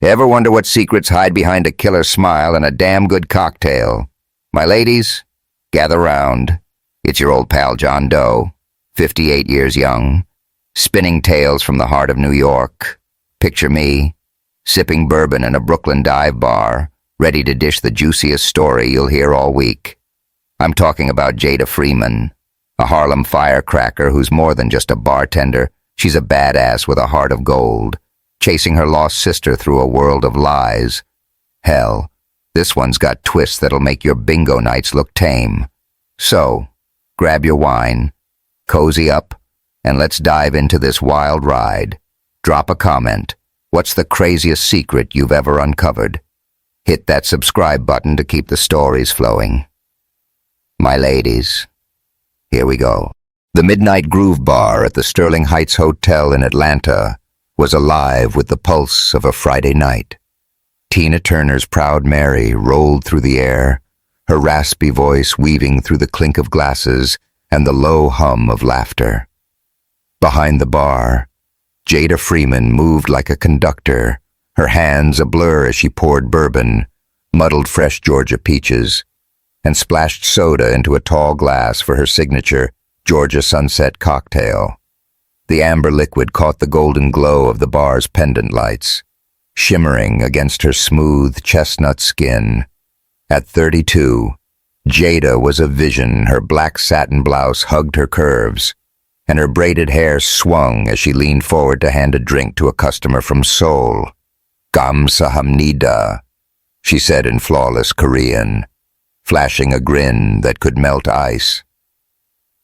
Ever wonder what secrets hide behind a killer smile and a damn good cocktail? My ladies, gather round. It's your old pal John Doe, 58 years young, spinning tales from the heart of New York. Picture me, sipping bourbon in a Brooklyn dive bar, ready to dish the juiciest story you'll hear all week. I'm talking about Jada Freeman, a Harlem firecracker who's more than just a bartender. She's a badass with a heart of gold, chasing her lost sister through a world of lies. Hell, this one's got twists that'll make your bingo nights look tame. So, grab your wine, cozy up, and let's dive into this wild ride. Drop a comment. What's the craziest secret you've ever uncovered? Hit that subscribe button to keep the stories flowing. My ladies, here we go. The Midnight Groove Bar at the Sterling Heights Hotel in Atlanta was alive with the pulse of a Friday night. Tina Turner's Proud Mary rolled through the air, her raspy voice weaving through the clink of glasses and the low hum of laughter. Behind the bar, Jada Freeman moved like a conductor, her hands a blur as she poured bourbon, muddled fresh Georgia peaches, and splashed soda into a tall glass for her signature Georgia Sunset cocktail. The amber liquid caught the golden glow of the bar's pendant lights, shimmering against her smooth chestnut skin. At 32, Jada was a vision. Her black satin blouse hugged her curves, and her braided hair swung as she leaned forward to hand a drink to a customer from Seoul. "Kamsahamnida," she said in flawless Korean, flashing a grin that could melt ice.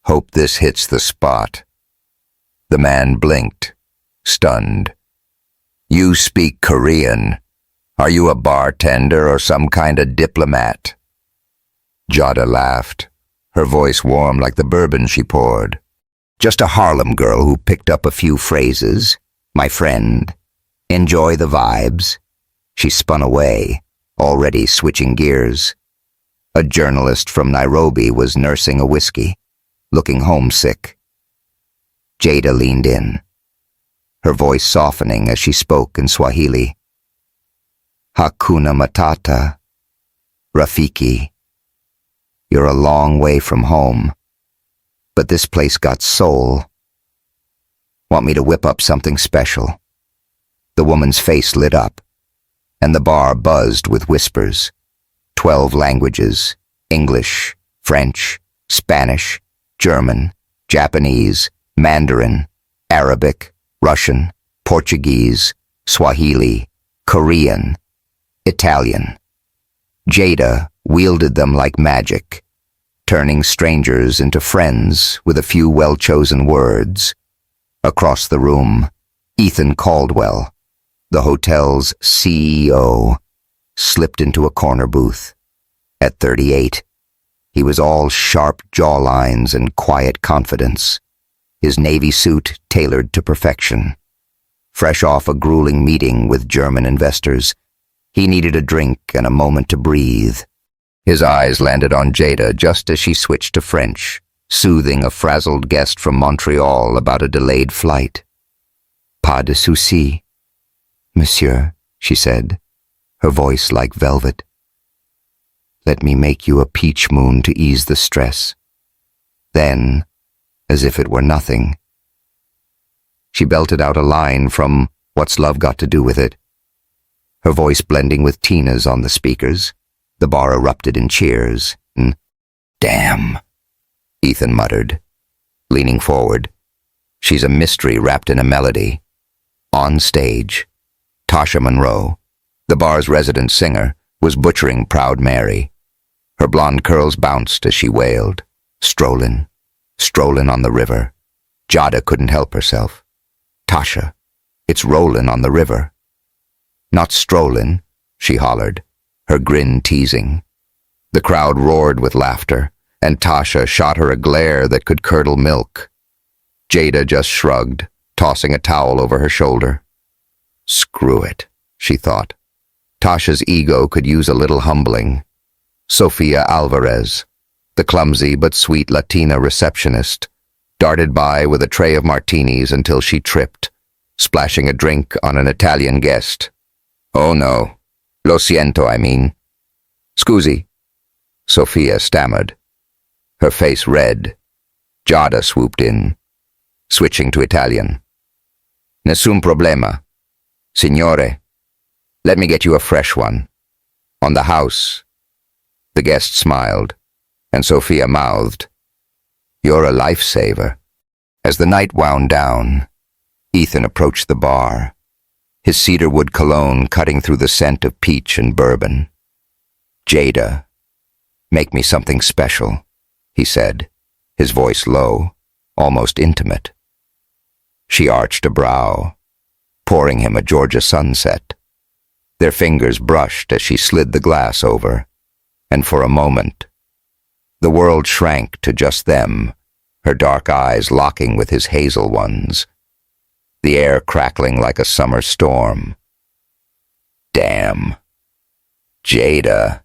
"Hope this hits the spot." The man blinked, stunned. "You speak Korean. Are you a bartender or some kind of diplomat?" Jada laughed, her voice warm like the bourbon she poured. "Just a Harlem girl who picked up a few phrases, my friend. Enjoy the vibes." She spun away, already switching gears. A journalist from Nairobi was nursing a whiskey, looking homesick. Jada leaned in, her voice softening as she spoke in Swahili. "Hakuna Matata, Rafiki. You're a long way from home, but this place got soul. Want me to whip up something special?" The woman's face lit up, and the bar buzzed with whispers. 12 languages: English, French, Spanish, German, Japanese, Mandarin, Arabic, Russian, Portuguese, Swahili, Korean, Italian. Jada wielded them like magic, turning strangers into friends with a few well-chosen words. Across the room, Ethan Caldwell, the hotel's CEO, slipped into a corner booth. At 38, he was all sharp jawlines and quiet confidence, his navy suit tailored to perfection. Fresh off a grueling meeting with German investors, he needed a drink and a moment to breathe. His eyes landed on Jada just as she switched to French, soothing a frazzled guest from Montreal about a delayed flight. "Pas de souci, monsieur," she said, her voice like velvet. "Let me make you a peach moon to ease the stress." Then, as if it were nothing, she belted out a line from What's Love Got to Do with It? Her voice blending with Tina's on the speakers. The bar erupted in cheers. "Damn," Ethan muttered, leaning forward. "She's a mystery wrapped in a melody." On stage, Tasha Monroe, the bar's resident singer, was butchering Proud Mary. Her blonde curls bounced as she wailed, "Strolling, strolling on the river." Jada couldn't help herself. "Tasha, it's rollin' on the river." "Not strolling," she hollered, her grin teasing. The crowd roared with laughter, and Tasha shot her a glare that could curdle milk. Jada just shrugged, tossing a towel over her shoulder. Screw it, she thought. Tasha's ego could use a little humbling. Sophia Alvarez, the clumsy but sweet Latina receptionist, darted by with a tray of martinis until she tripped, splashing a drink on an Italian guest. Oh no. Lo siento, I mean. Scusi. Sophia stammered, her face red. Jada swooped in, switching to Italian. Nessun problema. Signore, let me get you a fresh one. On the house. The guest smiled, and Sophia mouthed, You're a lifesaver. As the night wound down, Ethan approached the bar, his cedarwood cologne cutting through the scent of peach and bourbon. Jada, make me something special, he said, his voice low, almost intimate. She arched a brow, pouring him a Georgia sunset. Their fingers brushed as she slid the glass over, and for a moment, the world shrank to just them, her dark eyes locking with his hazel ones, the air crackling like a summer storm. Damn. Jada,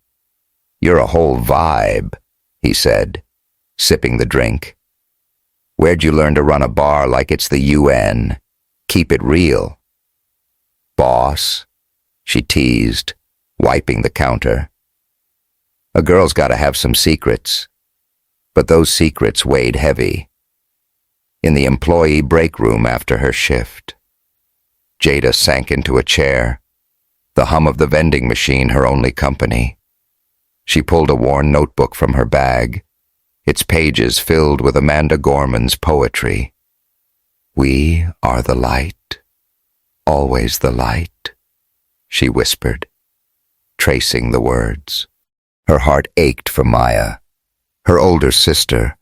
you're a whole vibe, he said, sipping the drink. Where'd you learn to run a bar like it's the UN? Keep it real. Boss, she teased, wiping the counter. A girl's gotta have some secrets, but those secrets weighed heavy. In the employee break room after her shift, Jada sank into a chair, the hum of the vending machine her only company. She pulled a worn notebook from her bag, its pages filled with Amanda Gorman's poetry. We are the light, always the light, she whispered, tracing the words. Her heart ached for Maya, her older sister,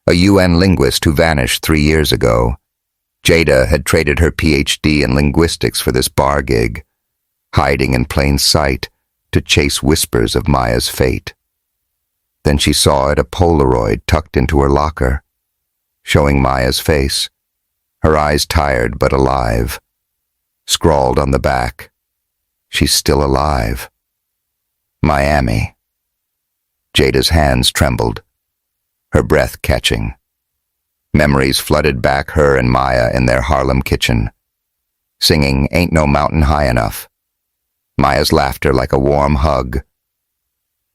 a UN linguist who vanished 3 years ago. Jada had traded her PhD in linguistics for this bar gig, hiding in plain sight to chase whispers of Maya's fate. Then she saw it a polaroid tucked into her locker, showing Maya's face, her eyes tired but alive. Scrawled on the back, she's still alive. Miami. Jada's hands trembled, her breath catching. Memories flooded back her and Maya in their Harlem kitchen, singing Ain't No Mountain High Enough. Maya's laughter like a warm hug.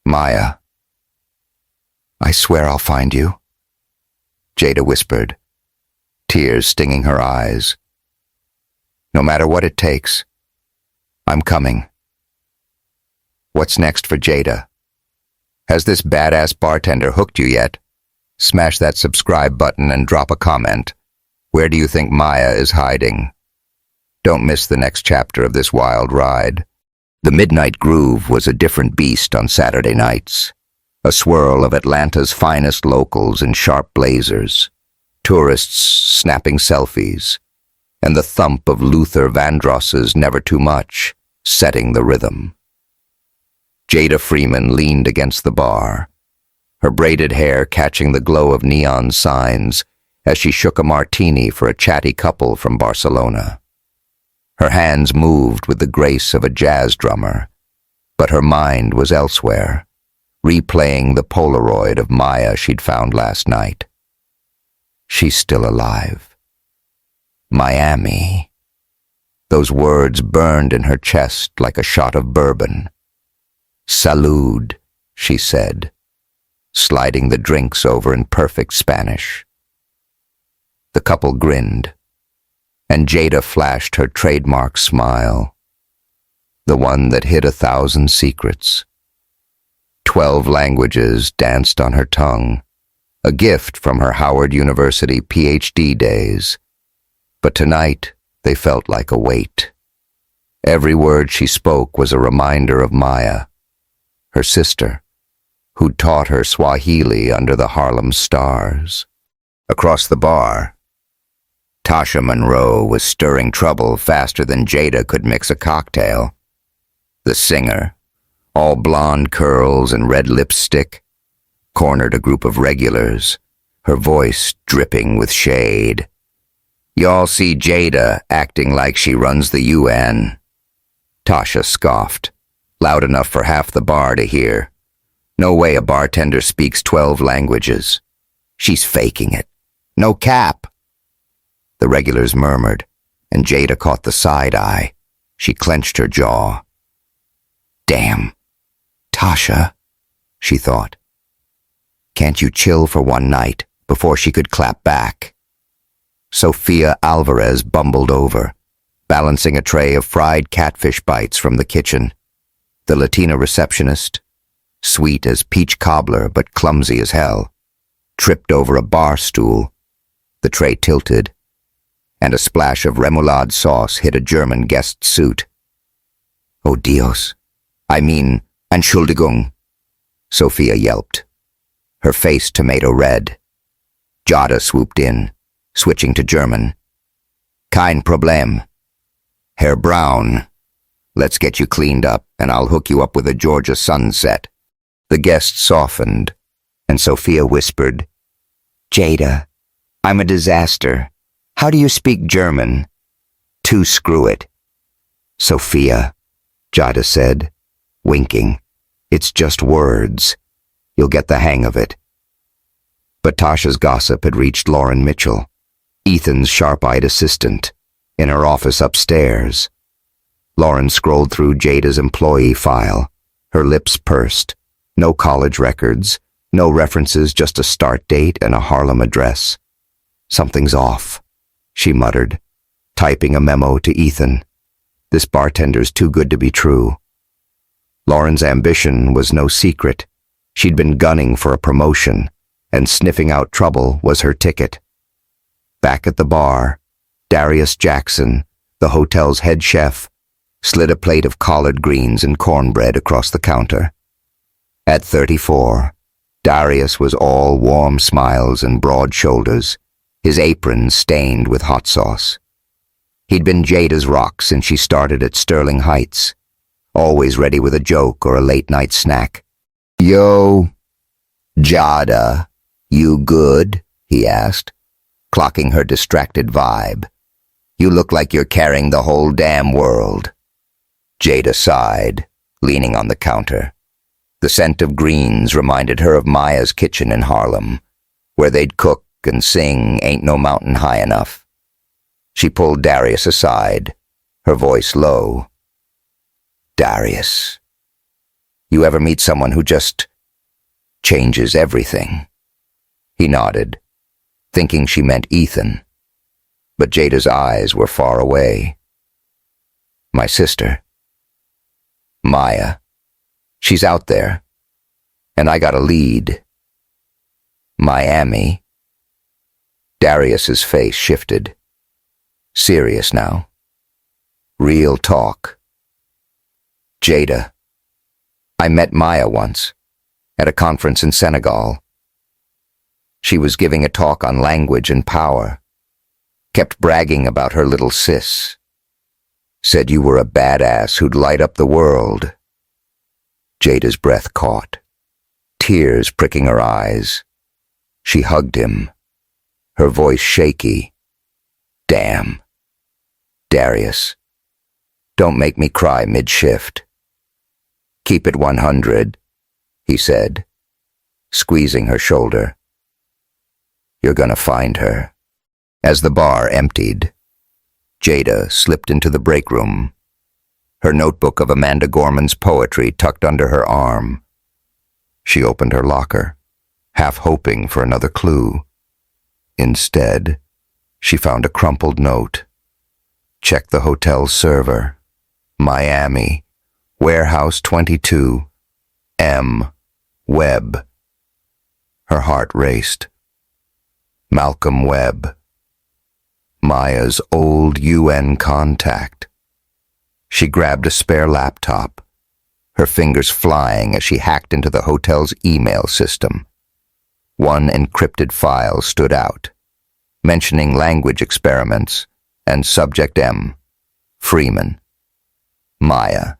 Maya. I swear I'll find you, Jada whispered, tears stinging her eyes. No matter what it takes, I'm coming. What's next for Jada? Has this badass bartender hooked you yet? Smash that subscribe button and drop a comment. Where do you think Maya is hiding? Don't miss the next chapter of this wild ride. The Midnight Groove was a different beast on Saturday nights. A swirl of Atlanta's finest locals in sharp blazers, tourists snapping selfies, and the thump of Luther Vandross's Never Too Much, setting the rhythm. Jada Freeman leaned against the bar, her braided hair catching the glow of neon signs as she shook a martini for a chatty couple from Barcelona. Her hands moved with the grace of a jazz drummer, but her mind was elsewhere, replaying the polaroid of Maya she'd found last night. She's still alive. Miami. Those words burned in her chest like a shot of bourbon. Salud, she said, sliding the drinks over in perfect Spanish. The couple grinned, and Jada flashed her trademark smile, the one that hid 1,000 secrets. 12 languages danced on her tongue, a gift from her Howard University PhD days. But tonight, they felt like a weight. Every word she spoke was a reminder of Maya, her sister, who'd taught her Swahili under the Harlem stars. Across the bar, Tasha Monroe was stirring trouble faster than Jada could mix a cocktail. The singer, all blonde curls and red lipstick, cornered a group of regulars, her voice dripping with shade. Y'all see Jada acting like she runs the UN. Tasha scoffed, loud enough for half the bar to hear. No way a bartender speaks 12 languages. She's faking it. No cap. The regulars murmured, and Jada caught the side eye. She clenched her jaw, Damn. Tasha, she thought. Can't you chill for one night before she could clap back? Sophia Alvarez bumbled over, balancing a tray of fried catfish bites from the kitchen. The Latina receptionist, sweet as peach cobbler but clumsy as hell, tripped over a bar stool. The tray tilted, and a splash of remoulade sauce hit a German guest's suit. Oh Dios, I mean, Entschuldigung, Sophia yelped, her face tomato red. Jada swooped in, switching to German. Kein Problem. Herr Brown, let's get you cleaned up and I'll hook you up with a Georgia sunset. The guest softened, and Sophia whispered, Jada, I'm a disaster. How do you speak German? To screw it. Sophia, Jada said, winking. It's just words. You'll get the hang of it. But Tasha's gossip had reached Lauren Mitchell, Ethan's sharp-eyed assistant, in her office upstairs. Lauren scrolled through Jada's employee file, her lips pursed. No college records, no references, just a start date and a Harlem address. Something's off, she muttered, typing a memo to Ethan. This bartender's too good to be true. Lauren's ambition was no secret. She'd been gunning for a promotion, and sniffing out trouble was her ticket. Back at the bar, Darius Jackson, the hotel's head chef, slid a plate of collard greens and cornbread across the counter. At 34, Darius was all warm smiles and broad shoulders, his apron stained with hot sauce. He'd been Jada's rock since she started at Sterling Heights, always ready with a joke or a late-night snack. Yo, Jada, you good? He asked, clocking her distracted vibe. You look like you're carrying the whole damn world. Jada sighed, leaning on the counter. The scent of greens reminded her of Maya's kitchen in Harlem, where they'd cook and sing Ain't No Mountain High Enough. She pulled Darius aside, her voice low. Darius, you ever meet someone who just changes everything? He nodded, thinking she meant Ethan, but Jada's eyes were far away. My sister. Maya. She's out there, and I got a lead. Miami. Darius's face shifted. Serious now. Real talk. Jada. I met Maya once, at a conference in Senegal. She was giving a talk on language and power. Kept bragging about her little sis. Said you were a badass who'd light up the world. Jada's breath caught, tears pricking her eyes. She hugged him, her voice shaky. Damn. Darius, don't make me cry mid-shift. Keep it 100, he said, squeezing her shoulder. You're gonna find her. As the bar emptied, Jada slipped into the break room, her notebook of Amanda Gorman's poetry tucked under her arm. She opened her locker, half hoping for another clue. Instead, she found a crumpled note. Check the hotel server. Miami, Warehouse 22, M. Webb. Her heart raced. Malcolm Webb. Maya's old UN contact. She grabbed a spare laptop, her fingers flying as she hacked into the hotel's email system. One encrypted file stood out, mentioning language experiments and subject M, Freeman. Maya.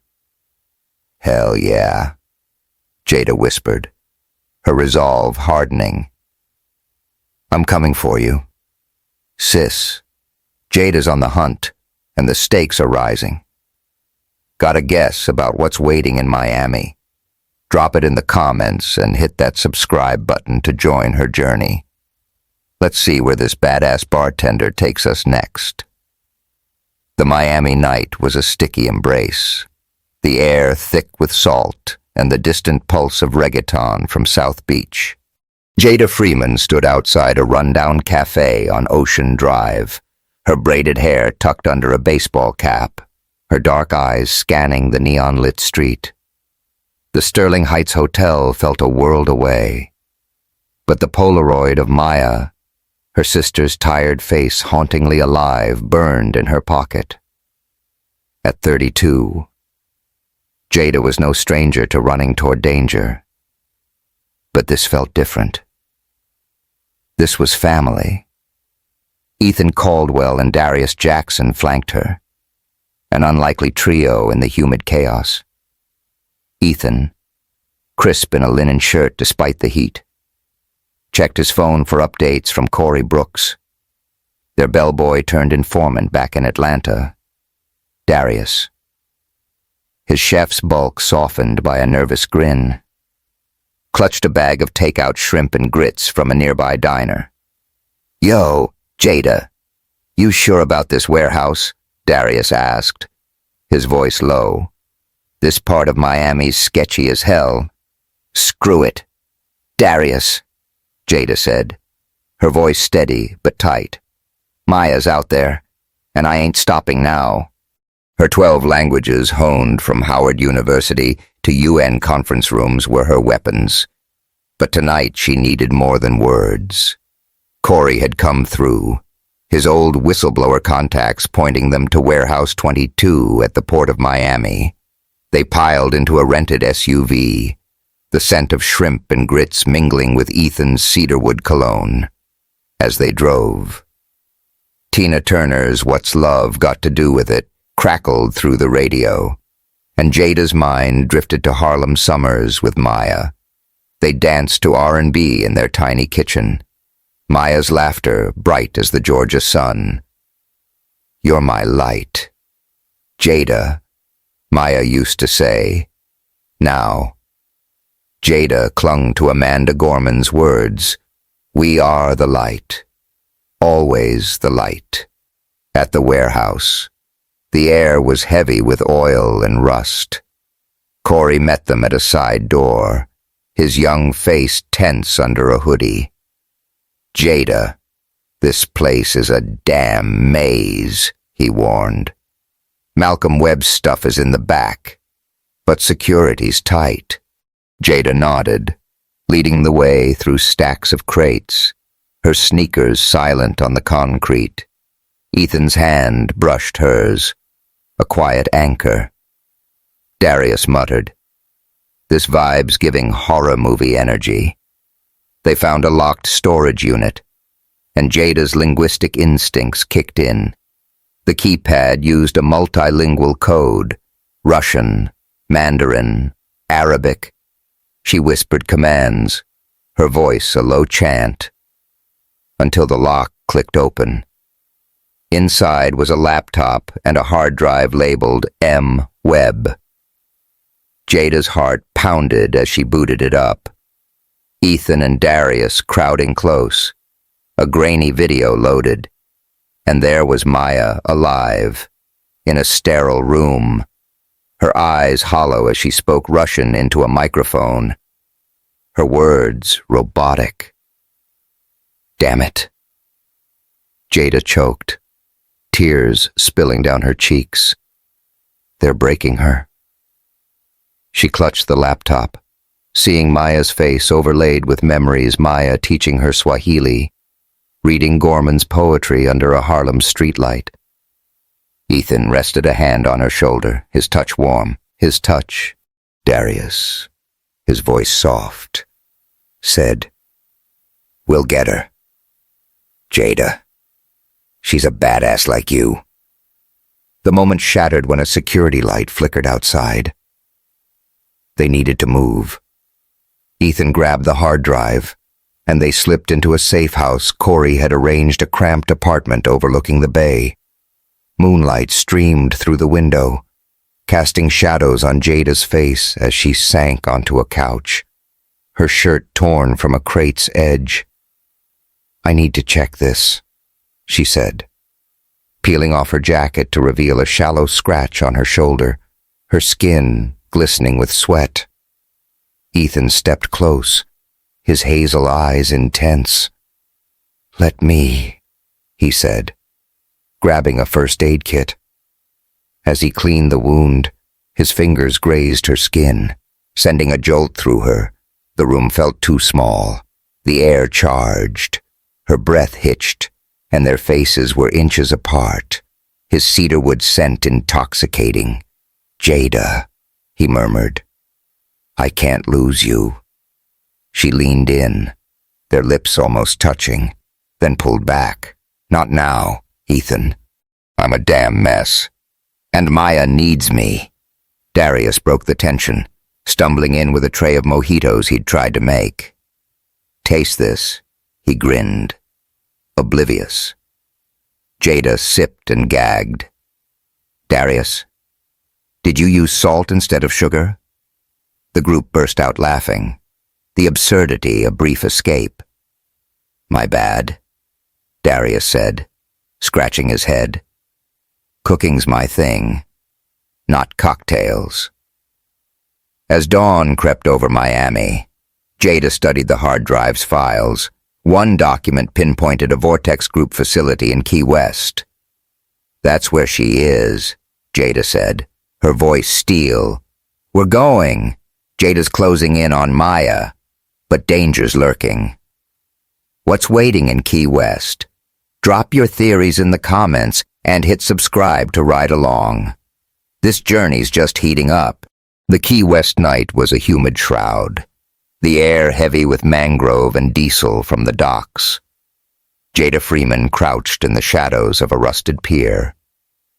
Hell yeah, Jada whispered, her resolve hardening. I'm coming for you. Sis, Jada's on the hunt, and the stakes are rising. Got a guess about what's waiting in Miami? Drop it in the comments and hit that subscribe button to join her journey. Let's see where this badass bartender takes us next. The Miami night was a sticky embrace. the air thick with salt and the distant pulse of reggaeton from South Beach. Jada Freeman stood outside a rundown cafe on Ocean Drive, her braided hair tucked under a baseball cap, her dark eyes scanning the neon-lit street. The Sterling Heights Hotel felt a world away, but the Polaroid of Maya, her sister's tired face hauntingly alive, burned in her pocket. At 32, Jada was no stranger to running toward danger, but this felt different. This was family. Ethan Caldwell and Darius Jackson flanked her, an unlikely trio in the humid chaos. Ethan, crisp in a linen shirt despite the heat, checked his phone for updates from Corey Brooks. Their bellboy turned informant back in Atlanta, Darius. His chef's bulk softened by a nervous grin, clutched a bag of takeout shrimp and grits from a nearby diner. "Yo, Jada, you sure about this warehouse?" Darius asked, his voice low. "This part of Miami's sketchy as hell." "Screw it, Darius," Jada said, her voice steady but tight. "Maya's out there, and I ain't stopping now." Her 12 languages honed from Howard University to UN conference rooms were her weapons. But tonight she needed more than words. Corey had come through, his old whistleblower contacts pointing them to Warehouse 22 at the Port of Miami. They piled into a rented SUV, the scent of shrimp and grits mingling with Ethan's cedarwood cologne. As they drove, Tina Turner's "What's Love Got to Do With It" crackled through the radio, and Jada's mind drifted to Harlem summers with Maya. They danced to R&B in their tiny kitchen, Maya's laughter bright as the Georgia sun. "You're my light, Jada," Maya used to say. Now, Jada clung to Amanda Gorman's words, "We are the light, always the light." At the warehouse, the air was heavy with oil and rust. Corey met them at a side door, his young face tense under a hoodie. "Jada, this place is a damn maze," he warned. "Malcolm Webb's stuff is in the back, but security's tight." Jada nodded, leading the way through stacks of crates, her sneakers silent on the concrete. Ethan's hand brushed hers, a quiet anchor. Darius muttered, "This vibe's giving horror movie energy." They found a locked storage unit, and Jada's linguistic instincts kicked in. The keypad used a multilingual code, Russian, Mandarin, Arabic. She whispered commands, her voice a low chant, until the lock clicked open. Inside was a laptop and a hard drive labeled M. Webb. Jada's heart pounded as she booted it up. Ethan and Darius crowding close. A grainy video loaded, and there was Maya alive, in a sterile room, her eyes hollow as she spoke Russian into a microphone, her words robotic. "Damn it." Jada choked, tears spilling down her cheeks. They're breaking her. She clutched the laptop, seeing Maya's face overlaid with memories Maya teaching her Swahili, reading Gorman's poetry under a Harlem streetlight. Ethan rested a hand on her shoulder, his touch warm, his touch. Darius, his voice soft, said, "We'll get her. Jada. She's a badass like you." The moment shattered when a security light flickered outside. They needed to move. Ethan grabbed the hard drive, and they slipped into a safe house Corey had arranged, a cramped apartment overlooking the bay. Moonlight streamed through the window, casting shadows on Jada's face as she sank onto a couch, her shirt torn from a crate's edge. "I need to check this," she said, peeling off her jacket to reveal a shallow scratch on her shoulder, her skin glistening with sweat. Ethan stepped close, his hazel eyes intense. "Let me," he said, grabbing a first aid kit. As he cleaned the wound, his fingers grazed her skin, sending a jolt through her. The room felt too small, the air charged, her breath hitched, and their faces were inches apart, his cedarwood scent intoxicating. "Jada," he murmured. "I can't lose you." She leaned in, their lips almost touching, then pulled back. "Not now, Ethan. I'm a damn mess. And Maya needs me." Darius broke the tension, stumbling in with a tray of mojitos he'd tried to make. "Taste this," he grinned, oblivious. Jada sipped and gagged. "Darius, did you use salt instead of sugar?" The group burst out laughing, the absurdity a brief escape. "My bad," Darius said, scratching his head. "Cooking's my thing, not cocktails." As dawn crept over Miami, Jada studied the hard drive's files. One document pinpointed a Vortex Group facility in Key West. "That's where she is," Jada said, her voice steel. "We're going." Jada's closing in on Maya, but danger's lurking. What's waiting in Key West? Drop your theories in the comments and hit subscribe to ride along. This journey's just heating up. The Key West night was a humid shroud, the air heavy with mangrove and diesel from the docks. Jada Freeman crouched in the shadows of a rusted pier,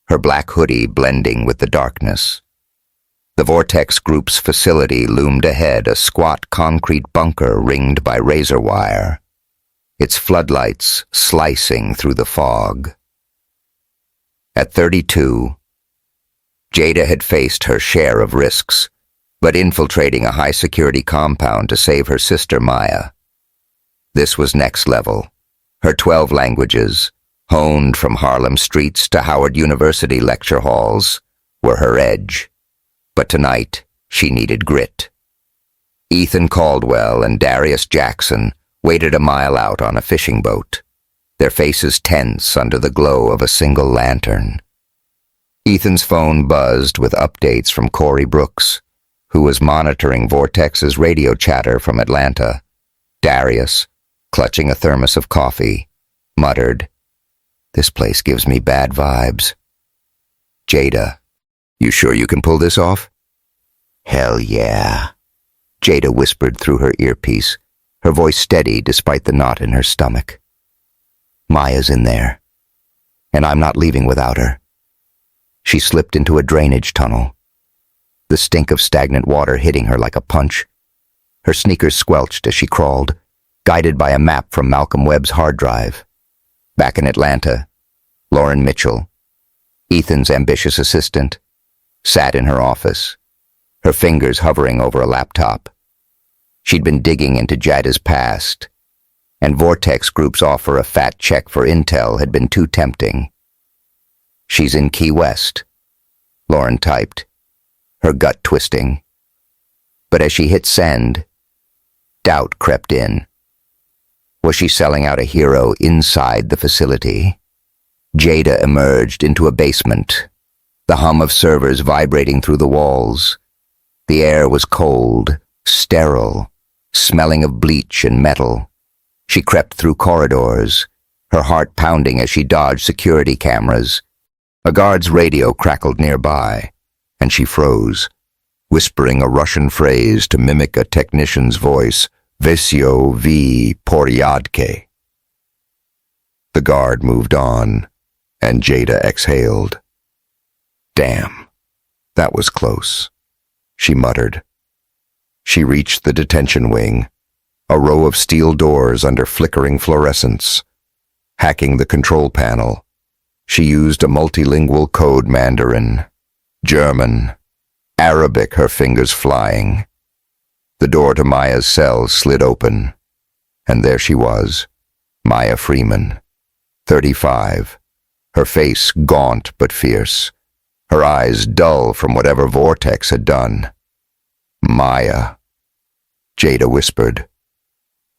her black hoodie blending with the darkness. The Vortex Group's facility loomed ahead, a squat concrete bunker ringed by razor wire, its floodlights slicing through the fog. At 32, Jada had faced her share of risks, but infiltrating a high-security compound to save her sister Maya. This was next level. Her 12 languages, honed from Harlem streets to Howard University lecture halls, were her edge. But tonight, she needed grit. Ethan Caldwell and Darius Jackson waited a mile out on a fishing boat, their faces tense under the glow of a single lantern. Ethan's phone buzzed with updates from Corey Brooks, who was monitoring Vortex's radio chatter from Atlanta. Darius, clutching a thermos of coffee, muttered, "This place gives me bad vibes." "Jada, you sure you can pull this off?" "Hell yeah," Jada whispered through her earpiece, her voice steady despite the knot in her stomach. "Maya's in there, and I'm not leaving without her." She slipped into a drainage tunnel, the stink of stagnant water hitting her like a punch. Her sneakers squelched as she crawled, guided by a map from Malcolm Webb's hard drive. Back in Atlanta, Lauren Mitchell, Ethan's ambitious assistant, sat in her office, her fingers hovering over a laptop. She'd been digging into Jada's past, and Vortex Group's offer a fat check for intel had been too tempting. "She's in Key West," Lauren typed, her gut twisting. But as she hit send, doubt crept in. Was she selling out a hero inside the facility? Jada emerged into a basement, the hum of servers vibrating through the walls. The air was cold, sterile, smelling of bleach and metal. She crept through corridors, her heart pounding as she dodged security cameras. A guard's radio crackled nearby, and she froze, whispering a Russian phrase to mimic a technician's voice, "Vesio v poryadke." The guard moved on, and Jada exhaled. "Damn, that was close," she muttered. She reached the detention wing, a row of steel doors under flickering fluorescence. Hacking the control panel, she used a multilingual code Mandarin, German, Arabic, her fingers flying. The door to Maya's cell slid open, and there she was, Maya Freeman, 35, her face gaunt but fierce, her eyes dull from whatever Vortex had done. "Maya," Jada whispered.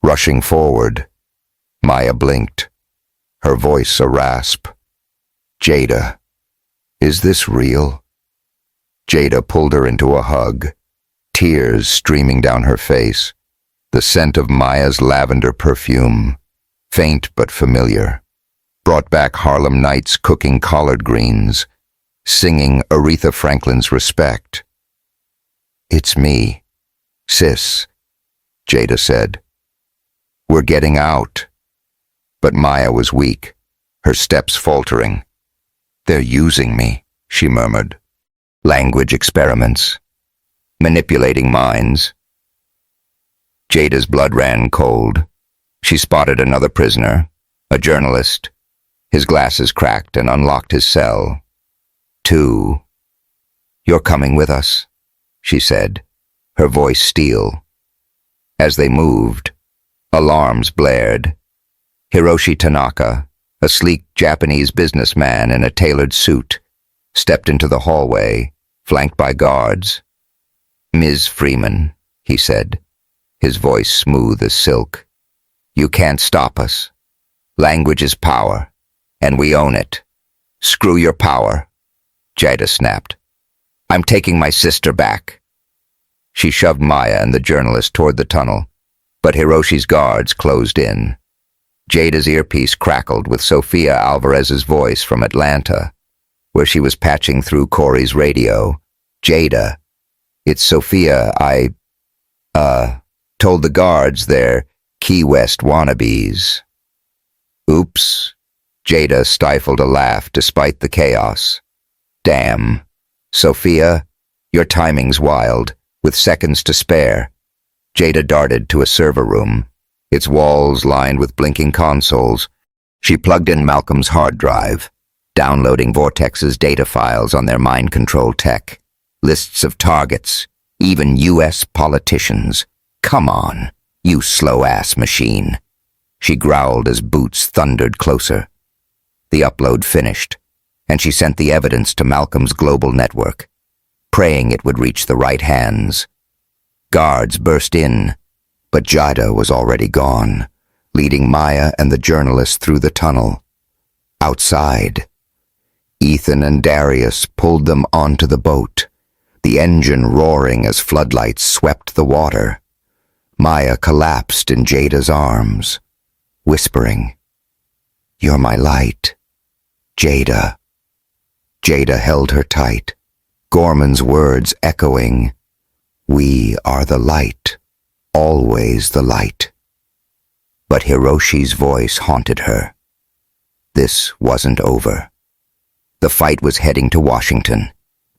Rushing forward, Maya blinked, her voice a rasp. "Jada, is this real?" Jada pulled her into a hug, tears streaming down her face, the scent of Maya's lavender perfume, faint but familiar, brought back Harlem Nights cooking collard greens, singing Aretha Franklin's Respect. "It's me, sis," Jada said. "We're getting out." But Maya was weak, her steps faltering. "They're using me," she murmured. Language experiments. Manipulating minds. Jada's blood ran cold. She spotted another prisoner, a journalist. His glasses cracked and unlocked his cell. "Two. You're coming with us," she said, her voice steel. As they moved, alarms blared. Hiroshi Tanaka, a sleek Japanese businessman in a tailored suit, stepped into the hallway, flanked by guards. "Ms. Freeman," he said, his voice smooth as silk. "You can't stop us. Language is power, and we own it. Screw your power," Jada snapped. "I'm taking my sister back." She shoved Maya and the journalist toward the tunnel, but Hiroshi's guards closed in. Jada's earpiece crackled with Sophia Alvarez's voice from Atlanta, where she was patching through Corey's radio. "Jada, it's Sophia. I told the guards they're Key West wannabes." "Oops." Jada stifled a laugh despite the chaos. "Damn. Sophia, your timing's wild, with seconds to spare." Jada darted to a server room, its walls lined with blinking consoles. She plugged in Malcolm's hard drive, downloading Vortex's data files on their mind control tech. Lists of targets, even U.S. politicians. "Come on, you slow-ass machine," she growled as boots thundered closer. The upload finished, and she sent the evidence to Malcolm's global network, praying it would reach the right hands. Guards burst in, but Jada was already gone, leading Maya and the journalist through the tunnel. Outside, Ethan and Darius pulled them onto the boat, the engine roaring as floodlights swept the water. Maya collapsed in Jada's arms, whispering, "You're my light, Jada." Jada held her tight, Gorman's words echoing, "We are the light, always the light." But Hiroshi's voice haunted her. This wasn't over. The fight was heading to Washington,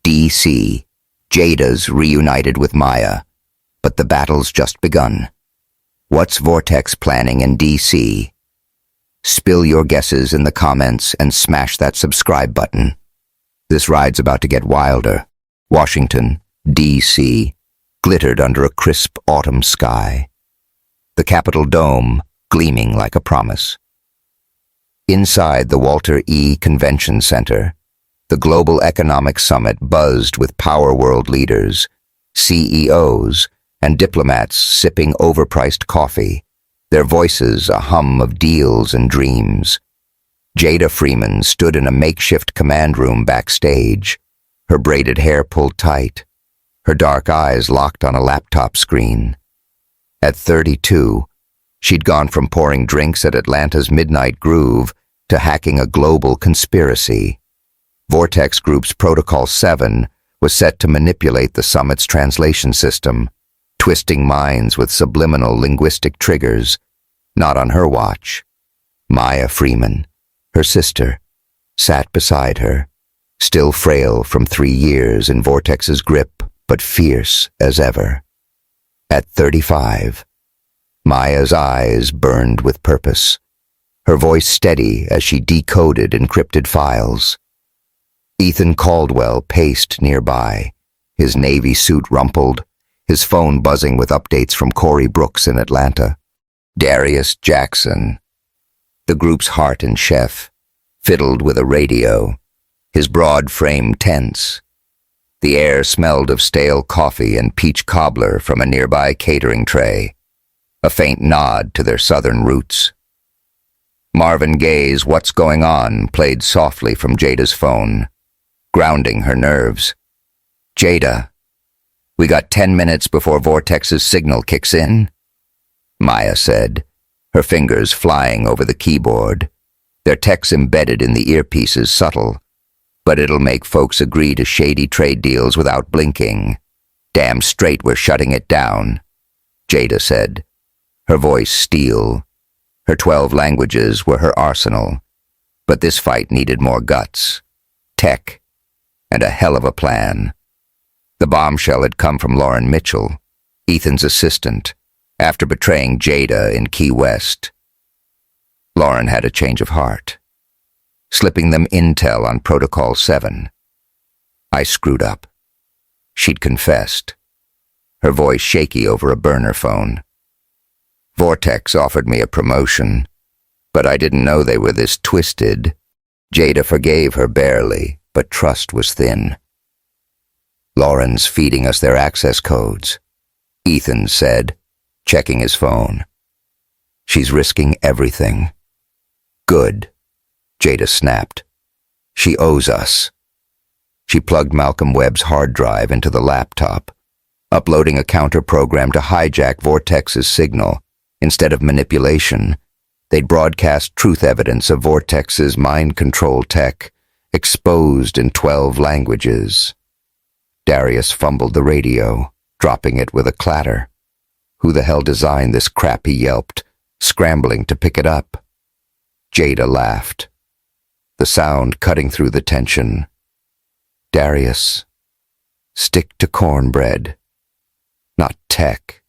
D.C. Jada's reunited with Maya, but the battle's just begun. What's Vortex planning in D.C.? Spill your guesses in the comments and smash that subscribe button. This ride's about to get wilder. Washington, D.C., glittered under a crisp autumn sky, the Capitol dome gleaming like a promise. Inside the Walter E. Convention Center, the Global Economic Summit buzzed with power world leaders, CEOs, and diplomats sipping overpriced coffee, their voices a hum of deals and dreams. Jada Freeman stood in a makeshift command room backstage, her braided hair pulled tight, her dark eyes locked on a laptop screen. At 32, she'd gone from pouring drinks at Atlanta's Midnight Groove to hacking a global conspiracy. Vortex Group's Protocol 7 was set to manipulate the summit's translation system, twisting minds with subliminal linguistic triggers. Not on her watch. Maya Freeman, her sister, sat beside her, still frail from 3 years in Vortex's grip, but fierce as ever. At 35, Maya's eyes burned with purpose, her voice steady as she decoded encrypted files. Ethan Caldwell paced nearby, his navy suit rumpled, his phone buzzing with updates from Corey Brooks in Atlanta. Darius Jackson, the group's heart and chef, fiddled with a radio, his broad frame tense. The air smelled of stale coffee and peach cobbler from a nearby catering tray, a faint nod to their southern roots. Marvin Gaye's "What's Going On" played softly from Jada's phone, grounding her nerves. "Jada, we got 10 minutes before Vortex's signal kicks in," Maya said, her fingers flying over the keyboard, their text embedded in the earpieces subtle. "But it'll make folks agree to shady trade deals without blinking. Damn straight we're shutting it down," Jada said, her voice steel. Her 12 languages were her arsenal, but this fight needed more guts, tech, and a hell of a plan. The bombshell had come from Lauren Mitchell, Ethan's assistant, after betraying Jada in Key West. Lauren had a change of heart, slipping them intel on Protocol 7. "I screwed up," she'd confessed, her voice shaky over a burner phone. "Vortex offered me a promotion, but I didn't know they were this twisted." Jada forgave her barely, but trust was thin. "Lauren's feeding us their access codes," Ethan said, checking his phone. "She's risking everything." "Good," Jada snapped. "She owes us." She plugged Malcolm Webb's hard drive into the laptop, uploading a counter program to hijack Vortex's signal. Instead of manipulation, they'd broadcast truth evidence of Vortex's mind control tech, exposed in 12 languages. Darius fumbled the radio, dropping it with a clatter. "Who the hell designed this crap?" he yelped, scrambling to pick it up. Jada laughed, the sound cutting through the tension. "Darius, stick to cornbread, not tech."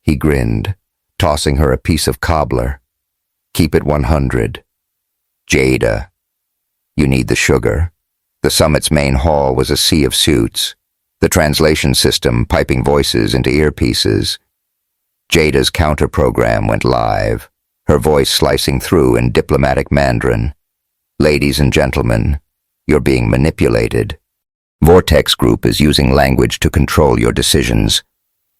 He grinned, tossing her a piece of cobbler. "Keep it 100. Jada, you need the sugar." The summit's main hall was a sea of suits, the translation system piping voices into earpieces. Jada's counter program went live, her voice slicing through in diplomatic Mandarin. "Ladies and gentlemen, you're being manipulated. Vortex Group is using language to control your decisions."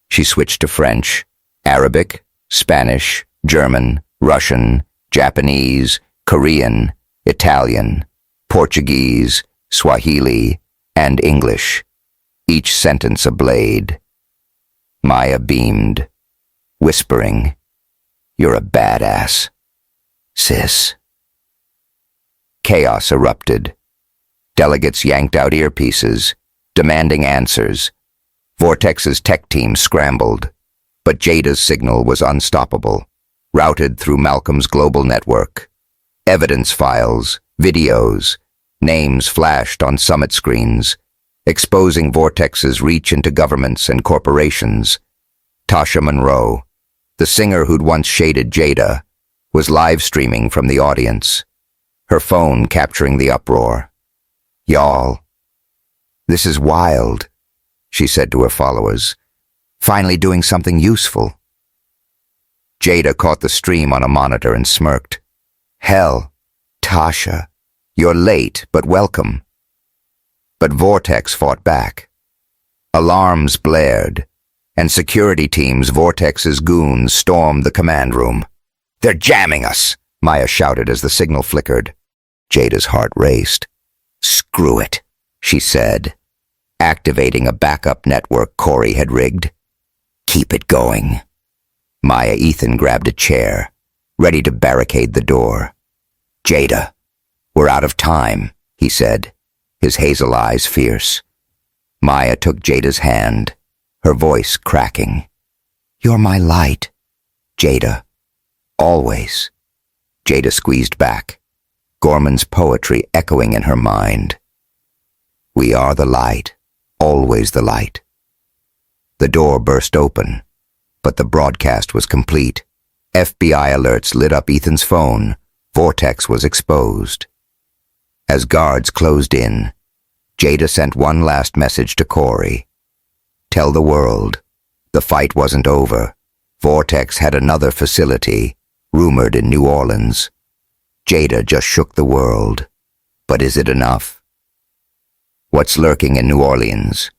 She switched to French, Arabic, Spanish, German, Russian, Japanese, Korean, Italian, Portuguese, Swahili, and English, each sentence a blade. Maya beamed, whispering, "You're a badass, sis." Chaos erupted. Delegates yanked out earpieces, demanding answers. Vortex's tech team scrambled, but Jada's signal was unstoppable, routed through Malcolm's global network. Evidence files, videos, names flashed on summit screens, exposing Vortex's reach into governments and corporations. Tasha Monroe, the singer who'd once shaded Jada, was live streaming from the audience, her phone capturing the uproar. "Y'all, this is wild," she said to her followers. "Finally doing something useful." Jada caught the stream on a monitor and smirked. "Hell, Tasha, you're late, but welcome." But Vortex fought back. Alarms blared, and security teams Vortex's goons stormed the command room. "They're jamming us," Maya shouted as the signal flickered. Jada's heart raced. "Screw it," she said, activating a backup network Corey had rigged. "Keep it going." Maya Ethan grabbed a chair, ready to barricade the door. "Jada, we're out of time," he said, his hazel eyes fierce. Maya took Jada's hand, her voice cracking. "You're my light, Jada. Always." Jada squeezed back, Gorman's poetry echoing in her mind. "We are the light, always the light." The door burst open, but the broadcast was complete. FBI alerts lit up Ethan's phone. Vortex was exposed. As guards closed in, Jada sent one last message to Corey. "Tell the world, the fight wasn't over. Vortex had another facility, rumored in New Orleans." Jada just shook the world. But is it enough? What's lurking in New Orleans?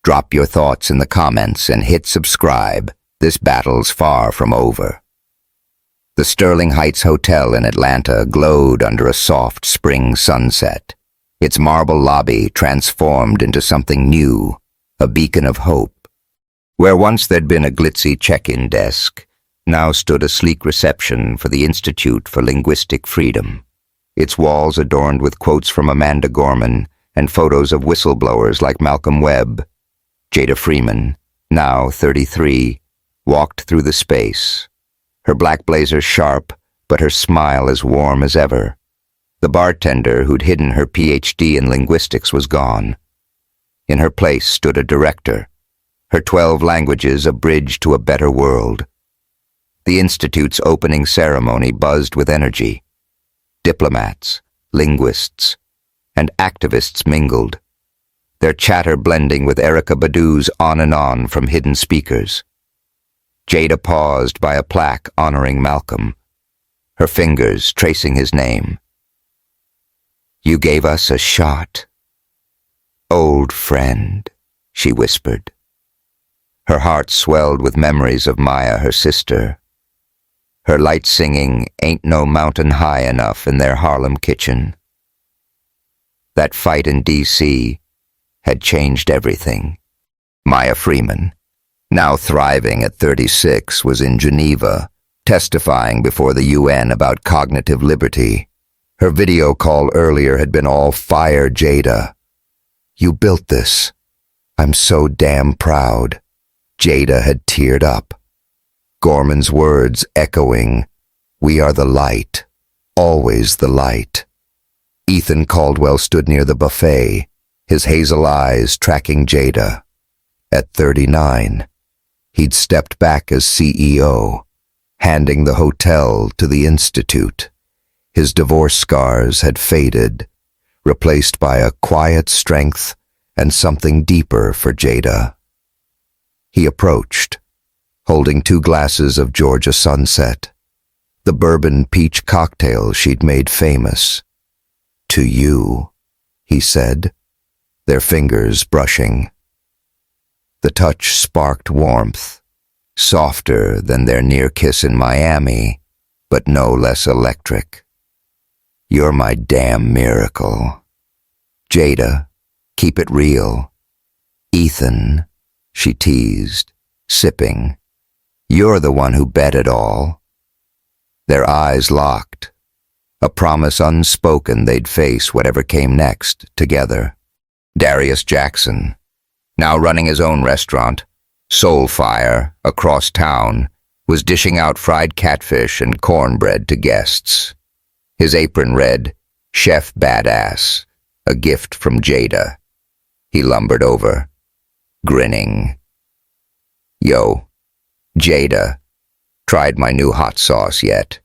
Drop your thoughts in the comments and hit subscribe. This battle's far from over. The Sterling Heights Hotel in Atlanta glowed under a soft spring sunset, its marble lobby transformed into something new, a beacon of hope. Where once there'd been a glitzy check-in desk, now stood a sleek reception for the Institute for Linguistic Freedom, its walls adorned with quotes from Amanda Gorman and photos of whistleblowers like Malcolm Webb. Jada Freeman, now 33, walked through the space, her black blazer sharp, but her smile as warm as ever. The bartender who'd hidden her PhD in linguistics was gone. In her place stood a director, her 12 languages a bridge to a better world. The Institute's opening ceremony buzzed with energy. Diplomats, linguists, and activists mingled, their chatter blending with Erykah Badu's On and On from hidden speakers. Jada paused by a plaque honoring Malcolm, her fingers tracing his name. "You gave us a shot, old friend," she whispered. Her heart swelled with memories of Maya, her sister, her light singing Ain't No Mountain High Enough in their Harlem kitchen. That fight in D.C. had changed everything. Maya Freeman, now thriving at 36, was in Geneva, testifying before the UN about cognitive liberty. Her video call earlier had been all fire. Jada, "You built this. I'm so damn proud." Jada had teared up. Gorman's words echoing, "We are the light, always the light." Ethan Caldwell stood near the buffet, his hazel eyes tracking Jada. At 39, he'd stepped back as CEO, handing the hotel to the Institute. His divorce scars had faded, replaced by a quiet strength and something deeper for Jada. He approached, holding 2 glasses of Georgia Sunset, the bourbon peach cocktail she'd made famous. "To you," he said, their fingers brushing. The touch sparked warmth, softer than their near kiss in Miami, but no less electric. "You're my damn miracle." "Jada, keep it real." "Ethan," she teased, sipping, "you're the one who bet it all." Their eyes locked, a promise unspoken they'd face whatever came next together. Darius Jackson, now running his own restaurant, Soulfire, across town, was dishing out fried catfish and cornbread to guests. His apron read, "Chef Badass, a gift from Jada." He lumbered over, grinning. "Yo, Jada, tried my new hot sauce yet?"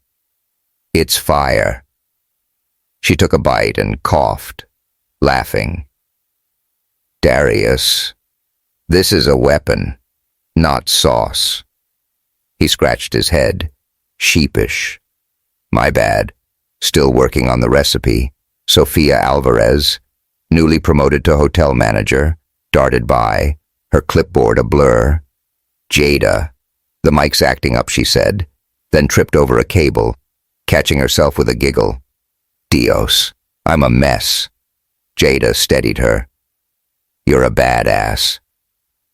"It's fire." She took a bite and coughed, laughing. "Darius, this is a weapon, not sauce." He scratched his head, sheepish. "My bad. Still working on the recipe." Sophia Alvarez, newly promoted to hotel manager, darted by, her clipboard a blur. "Jada, the mic's acting up," she said, then tripped over a cable, catching herself with a giggle. "Dios, I'm a mess." Jada steadied her. "You're a badass."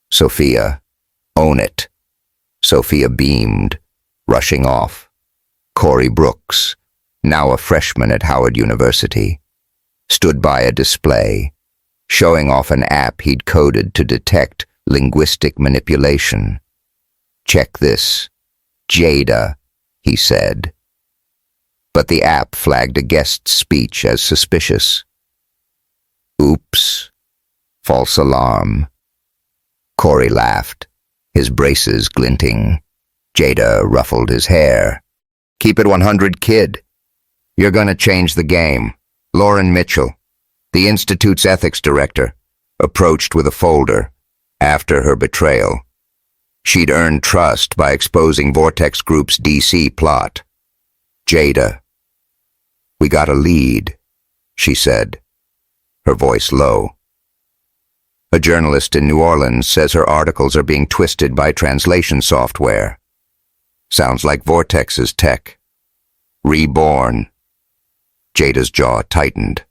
"Sophia, own it." Sophia beamed, rushing off. Corey Brooks, now a freshman at Howard University, stood by a display, showing off an app he'd coded to detect linguistic manipulation. "Check this, Jada," he said. But the app flagged a guest's speech as suspicious. "Oops, false alarm." Corey laughed, his braces glinting. Jada ruffled his hair. "Keep it 100, kid. You're gonna change the game." Lauren Mitchell, the Institute's ethics director, approached with a folder after her betrayal. She'd earned trust by exposing Vortex Group's D.C. plot. "Jada, we got a lead," she said, her voice low. A journalist in New Orleans says her articles are being twisted by translation software. Sounds like Vortex's tech. Reborn. Jada's jaw tightened.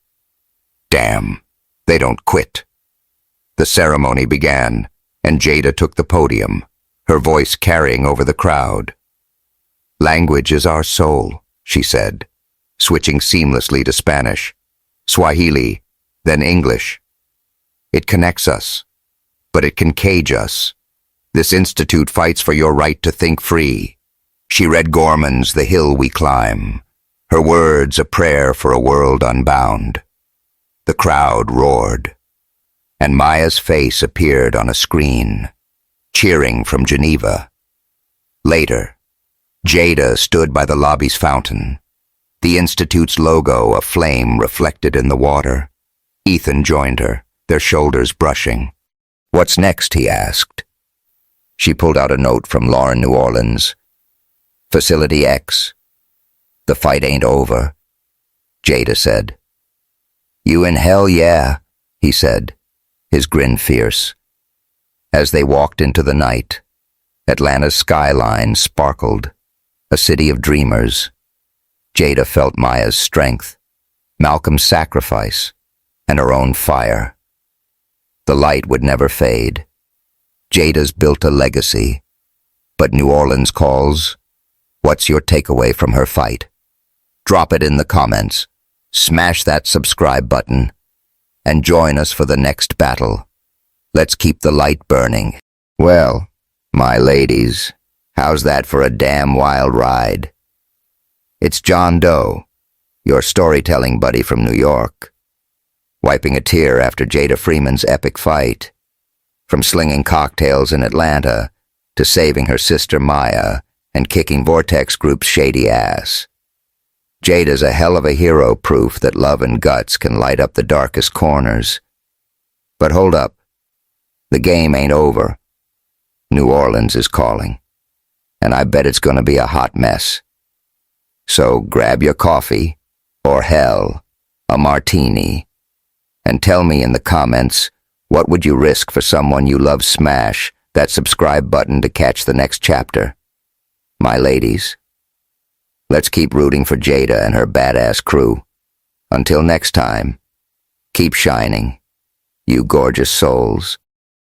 Damn, they don't quit. The ceremony began, and Jada took the podium, her voice carrying over the crowd. Language is our soul, she said, switching seamlessly to Spanish, Swahili, then English. It connects us, but it can cage us. This institute fights for your right to think free. She read Gorman's The Hill We Climb, her words a prayer for a world unbound. The crowd roared, and Maya's face appeared on a screen, cheering from Geneva. Later, Jada stood by the lobby's fountain, the institute's logo a flame reflected in the water. Ethan joined her, their shoulders brushing. What's next, he asked. She pulled out a note from Lauren, New Orleans. Facility X. The fight ain't over, Jada said. You in hell, yeah, he said, his grin fierce. As they walked into the night, Atlanta's skyline sparkled, a city of dreamers. Jada felt Maya's strength, Malcolm's sacrifice, and her own fire. The light would never fade. Jada's built a legacy, but New Orleans calls. What's your takeaway from her fight? Drop it in the comments, smash that subscribe button, and join us for the next battle. Let's keep the light burning. Well, my ladies, how's that for a damn wild ride? It's John Doe, your storytelling buddy from New York, wiping a tear after Jada Freeman's epic fight. From slinging cocktails in Atlanta to saving her sister Maya and kicking Vortex Group's shady ass. Jada's a hell of a hero, proof that love and guts can light up the darkest corners. But hold up. The game ain't over. New Orleans is calling, and I bet it's gonna be a hot mess. So grab your coffee, or hell, a martini, and tell me in the comments, what would you risk for someone you love? Smash that subscribe button to catch the next chapter. My ladies, let's keep rooting for Jada and her badass crew. Until next time, keep shining, you gorgeous souls.